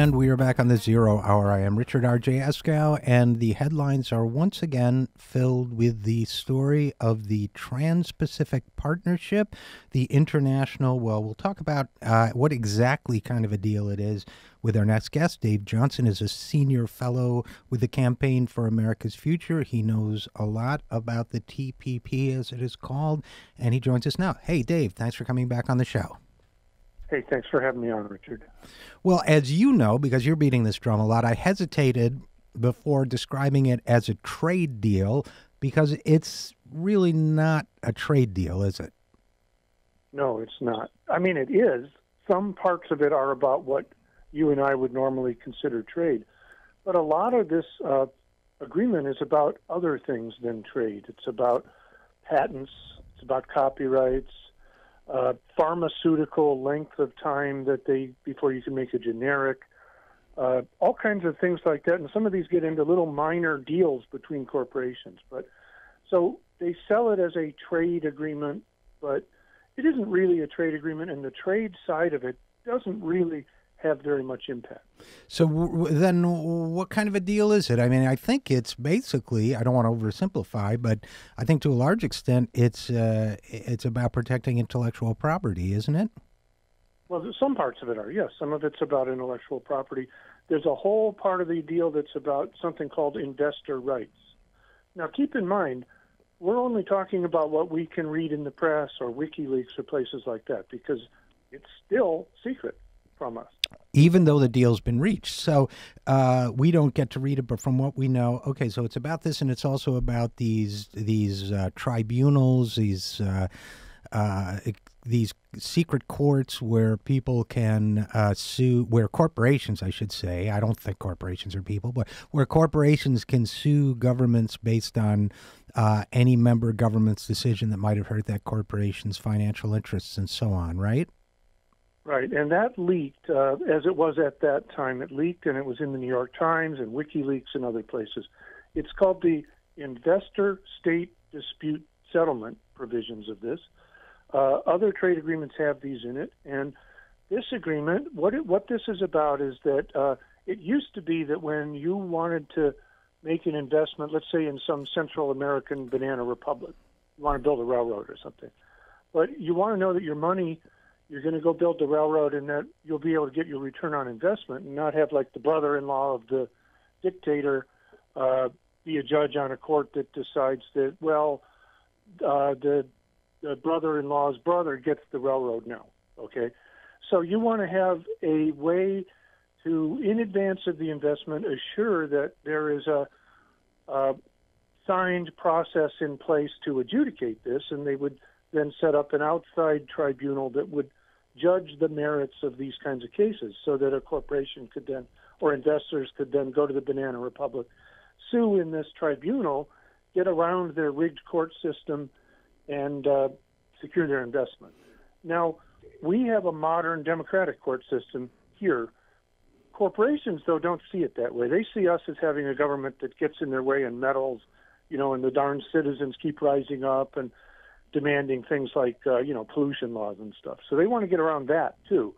And we are back on the Zero Hour. I am Richard RJ Eskow, and the headlines are once again filled with the story of the Trans-Pacific Partnership, the international, well, we'll talk about what exactly kind of a deal it is with our next guest. Dave Johnson is a senior fellow with the Campaign for America's Future. He knows a lot about the TPP, as it is called, and he joins us now. Hey, Dave, thanks for coming back on the show. Hey, thanks for having me on, Richard. Well, as you know, because you're beating this drum a lot, I hesitated before describing it as a trade deal because it's really not a trade deal, is it? No, it's not. I mean, it is. Some parts of it are about what you and I would normally consider trade. But a lot of this agreement is about other things than trade. It's about patents. It's about copyrights. Pharmaceutical length of time before you can make a generic, all kinds of things like that. And some of these get into little minor deals between corporations. But so they sell it as a trade agreement, but it isn't really a trade agreement, and the trade side of it doesn't really have very much impact. So then what kind of a deal is it? I mean, I think it's basically, I don't want to oversimplify, but I think to a large extent it's about protecting intellectual property, isn't it? Well, some parts of it are, yes. Some of it's about intellectual property. There's a whole part of the deal that's about something called investor rights. Now, keep in mind, we're only talking about what we can read in the press or WikiLeaks or places like that, because it's still secret from us. Even though the deal's been reached. So we don't get to read it, but from what we know, okay, so it's about this, and it's also about these tribunals, these secret courts where people can sue, where corporations, I should say, I don't think corporations are people, but where corporations can sue governments based on any member government's decision that might have hurt that corporation's financial interests and so on, right? Right, and that leaked, as it was at that time. It leaked, and it was in the New York Times and WikiLeaks and other places. It's called the Investor-State Dispute Settlement provisions of this. Other trade agreements have these in it, and this agreement, what this is about is that it used to be that when you wanted to make an investment, let's say in some Central American banana republic, you want to build a railroad or something, but you want to know that your money, you're going to go build the railroad and that you'll be able to get your return on investment and not have like the brother-in-law of the dictator be a judge on a court that decides that, well, the brother-in-law's brother gets the railroad now, okay? So you want to have a way to, in advance of the investment, assure that there is a signed process in place to adjudicate this, and they would then set up an outside tribunal that would judge the merits of these kinds of cases so that a corporation could then, or investors could then go to the Banana Republic, sue in this tribunal, get around their rigged court system, and secure their investment. Now, we have a modern democratic court system here. Corporations, though, don't see it that way. They see us as having a government that gets in their way and meddles, and the darn citizens keep rising up and demanding things like, pollution laws and stuff. So they want to get around that, too.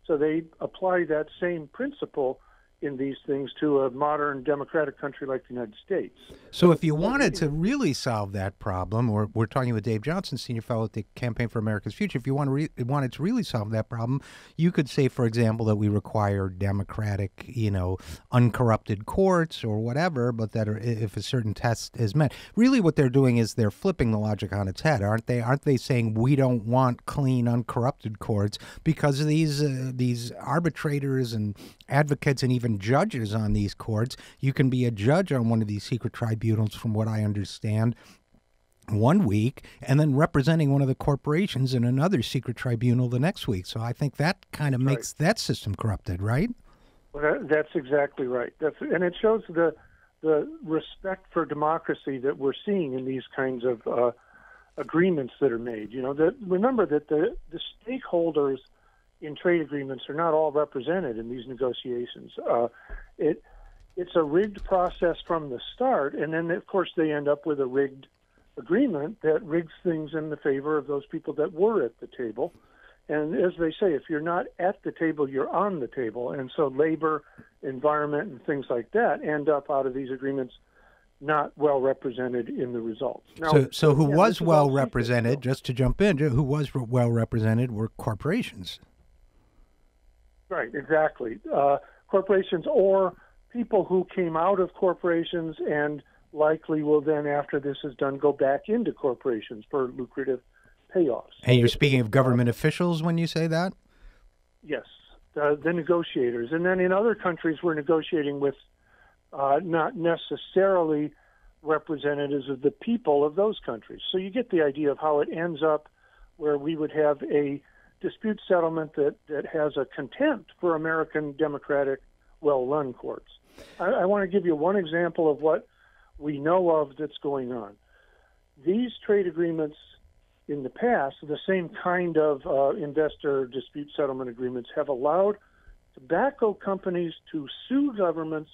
So they apply that same principle in these things to a modern democratic country like the United States. So if you wanted to really solve that problem, or we're talking with Dave Johnson, senior fellow at the Campaign for America's Future, if you wanted to really solve that problem, you could say, for example, that we require democratic, uncorrupted courts or whatever, but that if a certain test is met. Really what they're doing is they're flipping the logic on its head, aren't they? Aren't they saying we don't want clean, uncorrupted courts because these arbitrators and advocates and even judges on these courts, you can be a judge on one of these secret tribunals, from what I understand, 1 week, and then representing one of the corporations in another secret tribunal the next week. So I think that kind of makes that system corrupted, right? Well, that's exactly right. And it shows the respect for democracy that we're seeing in these kinds of agreements that are made. Remember that the stakeholders in trade agreements are not all represented in these negotiations. It's a rigged process from the start, and then, of course, they end up with a rigged agreement that rigs things in the favor of those people that were at the table. And as they say, if you're not at the table, you're on the table. And so labor, environment, and things like that end up out of these agreements not well represented in the results. Now, so who was well represented, just to jump in, who was well represented were corporations. Right, exactly. Corporations or people who came out of corporations and likely will then, after this is done, go back into corporations for lucrative payoffs. And you're speaking of government officials when you say that? Yes, the negotiators. And then in other countries, we're negotiating with not necessarily representatives of the people of those countries. So you get the idea of how it ends up where we would have a dispute settlement that has a contempt for American democratic, well-run courts. I want to give you one example of what we know of that's going on. These trade agreements in the past, the same kind of investor dispute settlement agreements, have allowed tobacco companies to sue governments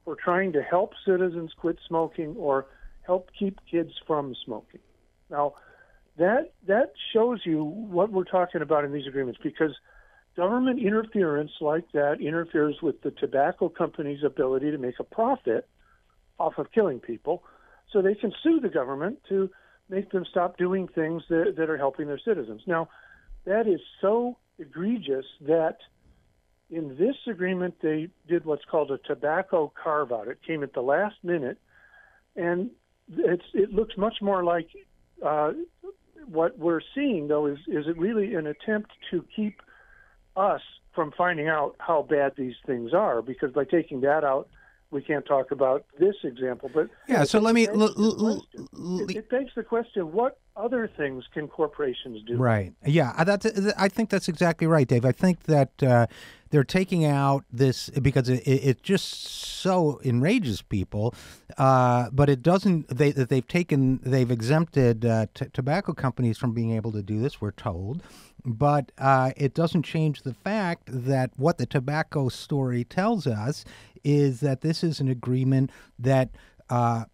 for trying to help citizens quit smoking or help keep kids from smoking. Now, that shows you what we're talking about in these agreements, because government interference like that interferes with the tobacco company's ability to make a profit off of killing people, so they can sue the government to make them stop doing things that are helping their citizens. Now, that is so egregious that in this agreement they did what's called a tobacco carve-out. It came at the last minute, and it looks much more like what we're seeing, though, is it really an attempt to keep us from finding out how bad these things are, because by taking that out, we can't talk about this example. But yeah, so let me... It begs the question, what other things can corporations do? Right. Yeah, I think that's exactly right, Dave. I think that they're taking out this because it just so enrages people, but it doesn't... They've exempted tobacco companies from being able to do this, we're told. But it doesn't change the fact that what the tobacco story tells us is that this is an agreement that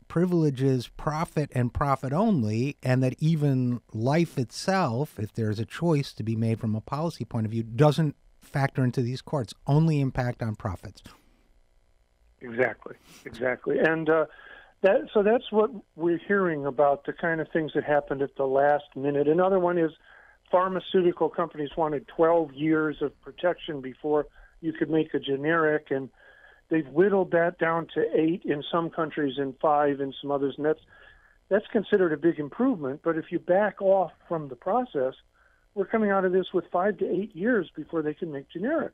privileges profit and profit only, and that even life itself, if there's a choice to be made from a policy point of view, doesn't factor into these courts, only impact on profits. Exactly. And so that's what we're hearing about, the kind of things that happened at the last minute. Another one is pharmaceutical companies wanted 12 years of protection before you could make a generic, and they've whittled that down to 8 in some countries and 5 in some others, and that's considered a big improvement. But if you back off from the process, we're coming out of this with 5 to 8 years before they can make generics.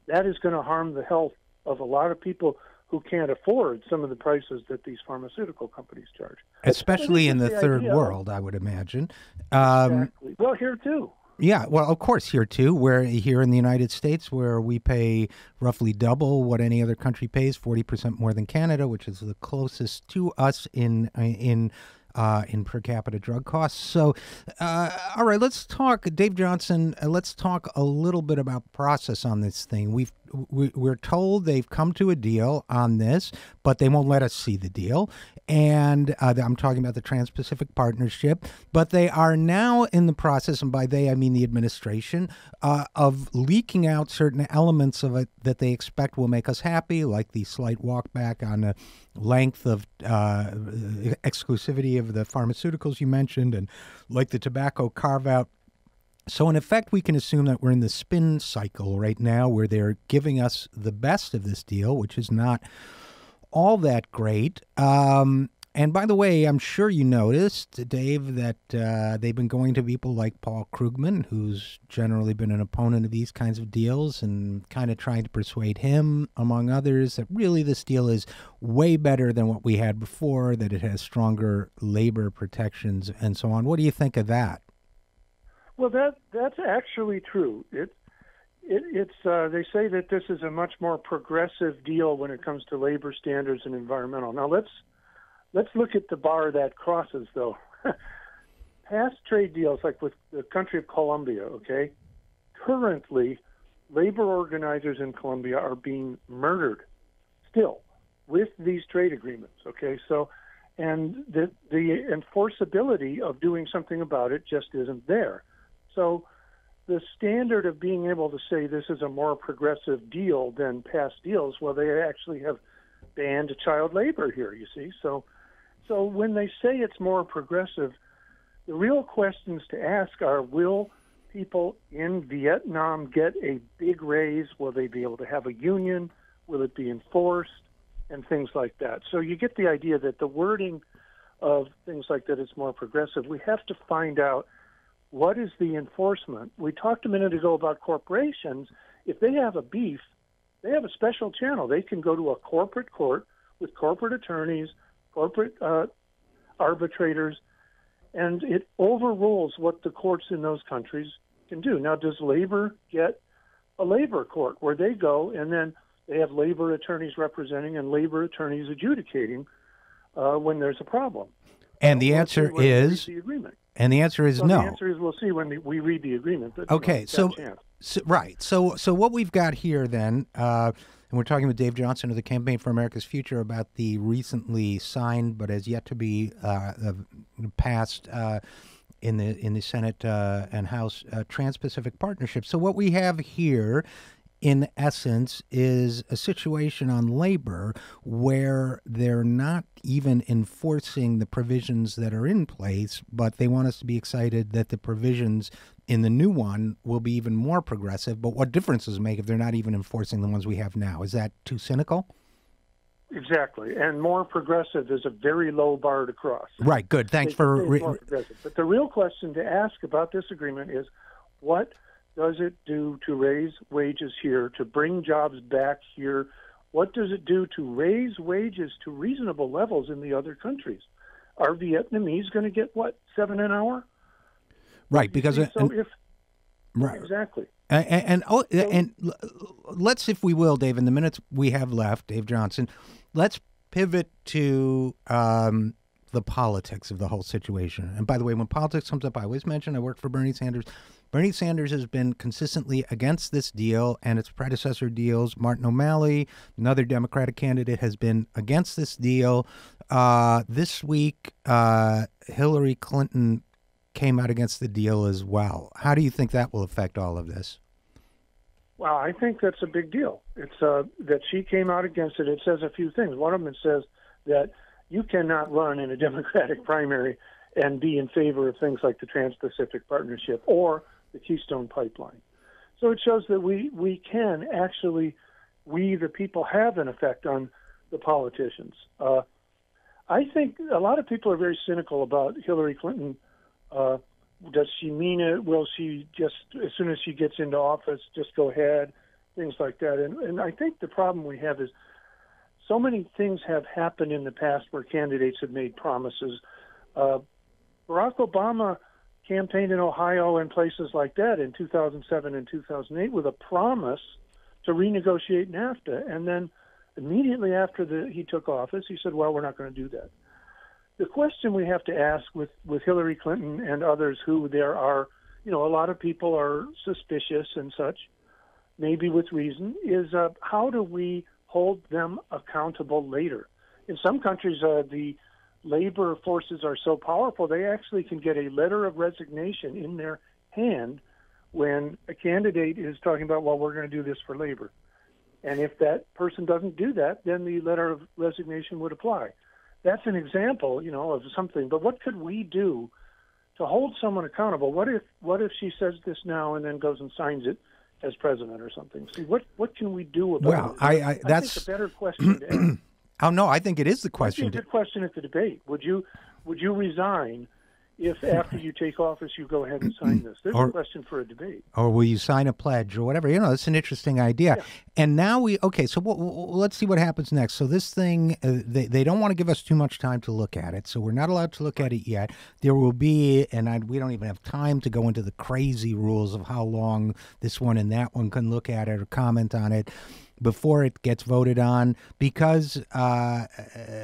That is going to harm the health of a lot of people who can't afford some of the prices that these pharmaceutical companies charge. Especially in the third world, I would imagine. Exactly. Well, here too. Yeah, well, of course, here too, where here in the United States, where we pay roughly double what any other country pays, 40% more than Canada, which is the closest to us in per capita drug costs. So, all right, let's talk, Dave Johnson. Let's talk a little bit about process on this thing. We're told they've come to a deal on this, but they won't let us see the deal. And I'm talking about the Trans-Pacific Partnership. But they are now in the process, and by they I mean the administration, of leaking out certain elements of it that they expect will make us happy, like the slight walk back on the length of exclusivity of the pharmaceuticals you mentioned, and like the tobacco carve-out. So in effect, we can assume that we're in the spin cycle right now, where they're giving us the best of this deal, which is not all that great. And by the way, I'm sure you noticed, Dave, that they've been going to people like Paul Krugman, who's generally been an opponent of these kinds of deals, and kind of trying to persuade him, among others, that really this deal is way better than what we had before, that it has stronger labor protections and so on. What do you think of that? Well, that's actually true. It's they say that this is a much more progressive deal when it comes to labor standards and environmental. Now let's look at the bar that crosses, though. Past trade deals, like with the country of Colombia, okay, currently labor organizers in Colombia are being murdered still with these trade agreements, okay? So, and the enforceability of doing something about it just isn't there. So the standard of being able to say this is a more progressive deal than past deals, well, they actually have banned child labor here, you see. So when they say it's more progressive, the real questions to ask are, will people in Vietnam get a big raise? Will they be able to have a union? Will it be enforced? And things like that. So you get the idea that the wording of things like that is more progressive. We have to find out, what is the enforcement? We talked a minute ago about corporations. If they have a beef, they have a special channel. They can go to a corporate court with corporate attorneys, corporate arbitrators, and it overrules what the courts in those countries can do. Now, does labor get a labor court where they go and then they have labor attorneys representing and labor attorneys adjudicating when there's a problem? And the answer is the agreement. And the answer is no. The answer is we'll see when we read the agreement. But, okay, so right. So what we've got here then, and we're talking with Dave Johnson of the Campaign for America's Future about the recently signed but as yet to be passed in the Senate and House Trans-Pacific Partnership. So what we have here, in essence, is a situation on labor where they're not even enforcing the provisions that are in place, but they want us to be excited that the provisions in the new one will be even more progressive. But what difference does it make if they're not even enforcing the ones we have now? Is that too cynical? Exactly. And more progressive is a very low bar to cross. Right. Good. Thanks for... more progressive. But the real question to ask about this agreement is, what does it do to raise wages here, to bring jobs back here? What does it do to raise wages to reasonable levels in the other countries? Are Vietnamese going to get, what, $7 an hour? Right, because... Right. Exactly. And let's, if we will, Dave, in the minutes we have left, Dave Johnson, let's pivot to the politics of the whole situation. And by the way, when politics comes up, I always mention I work for Bernie Sanders. Bernie Sanders has been consistently against this deal and its predecessor deals. Martin O'Malley, another Democratic candidate, has been against this deal. This week, Hillary Clinton came out against the deal as well. How do you think that will affect all of this? Well, I think that's a big deal. It's that she came out against it. It says a few things. One of them says that you cannot run in a Democratic primary and be in favor of things like the Trans-Pacific Partnership or the Keystone Pipeline. So it shows that we can actually, we the people, have an effect on the politicians. I think a lot of people are very cynical about Hillary Clinton. Does she mean it? Will she just, as soon as she gets into office, just go ahead? Things like that. And I think the problem we have is so many things have happened in the past where candidates have made promises. Barack Obama campaigned in Ohio and places like that in 2007 and 2008 with a promise to renegotiate NAFTA. And then immediately after he took office, he said, well, we're not going to do that. The question we have to ask with Hillary Clinton and others who there are, a lot of people are suspicious and such, maybe with reason, is how do we hold them accountable later? In some countries, the labor forces are so powerful, they actually can get a letter of resignation in their hand when a candidate is talking about, well, we're going to do this for labor. And if that person doesn't do that, then the letter of resignation would apply. That's an example, of something. But what could we do to hold someone accountable? What if she says this now and then goes and signs it as president or something? See, what can we do about it? I that's think a better question to ask. Oh no, I think it is the question. It's a good question at the debate. Would you resign if after you take office you go ahead and sign this? There's a question for a debate. Or will you sign a pledge or whatever? It's an interesting idea. Yeah. And now so let's see what happens next. So this thing, they don't want to give us too much time to look at it, so we're not allowed to look at it yet. There will be, we don't even have time to go into the crazy rules of how long this one and that one can look at it or comment on it before it gets voted on, because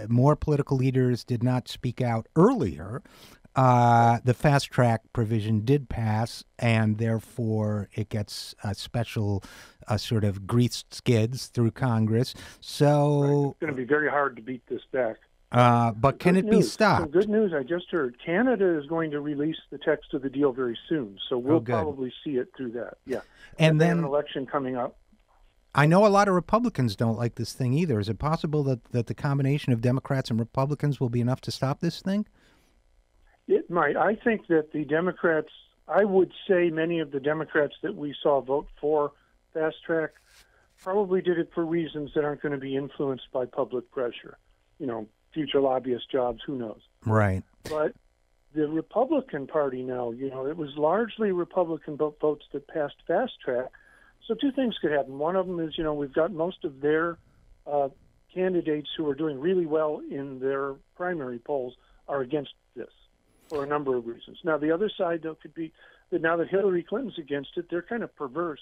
more political leaders did not speak out earlier. The fast track provision did pass, and therefore it gets a special sort of greased skids through Congress. So It's going to be very hard to beat this back. But can it be Some stopped? good news I just heard. Canada is going to release the text of the deal very soon, so we'll probably see it through that. Yeah. And they then have an election coming up. I know a lot of Republicans don't like this thing either. Is it possible that the combination of Democrats and Republicans will be enough to stop this thing? It might. I think that the Democrats, I would say many of the Democrats that we saw vote for fast track probably did it for reasons that aren't going to be influenced by public pressure. Future lobbyist jobs, who knows? Right. But the Republican Party now, it was largely Republican votes that passed fast track. So two things could happen. One of them is, we've got most of their candidates who are doing really well in their primary polls are against this for a number of reasons. Now, the other side, though, could be that now that Hillary Clinton's against it, they're kind of perverse.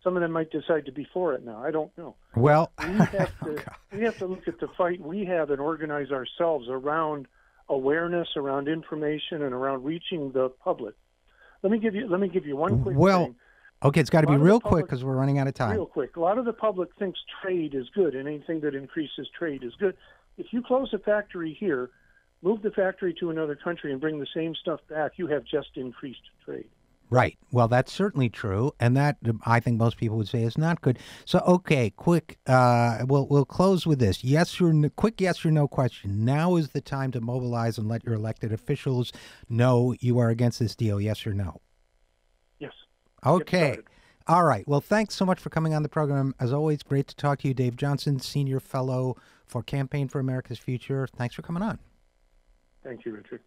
Some of them might decide to be for it now. I don't know. Well, we have to look at the fight we have and organize ourselves around awareness, around information, and around reaching the public. Let me give you one quick thing. Okay, it's got to be real quick because we're running out of time. Real quick. A lot of the public thinks trade is good, and anything that increases trade is good. If you close a factory here, move the factory to another country, and bring the same stuff back, you have just increased trade. Right. Well, that's certainly true, and that I think most people would say is not good. So, okay, quick. We'll close with this. Quick yes or no question. Now is the time to mobilize and let your elected officials know you are against this deal. Yes or no? Yes. Okay. All right. Well, thanks so much for coming on the program. As always, great to talk to you, Dave Johnson, Senior Fellow for Campaign for America's Future. Thanks for coming on. Thank you, Richard.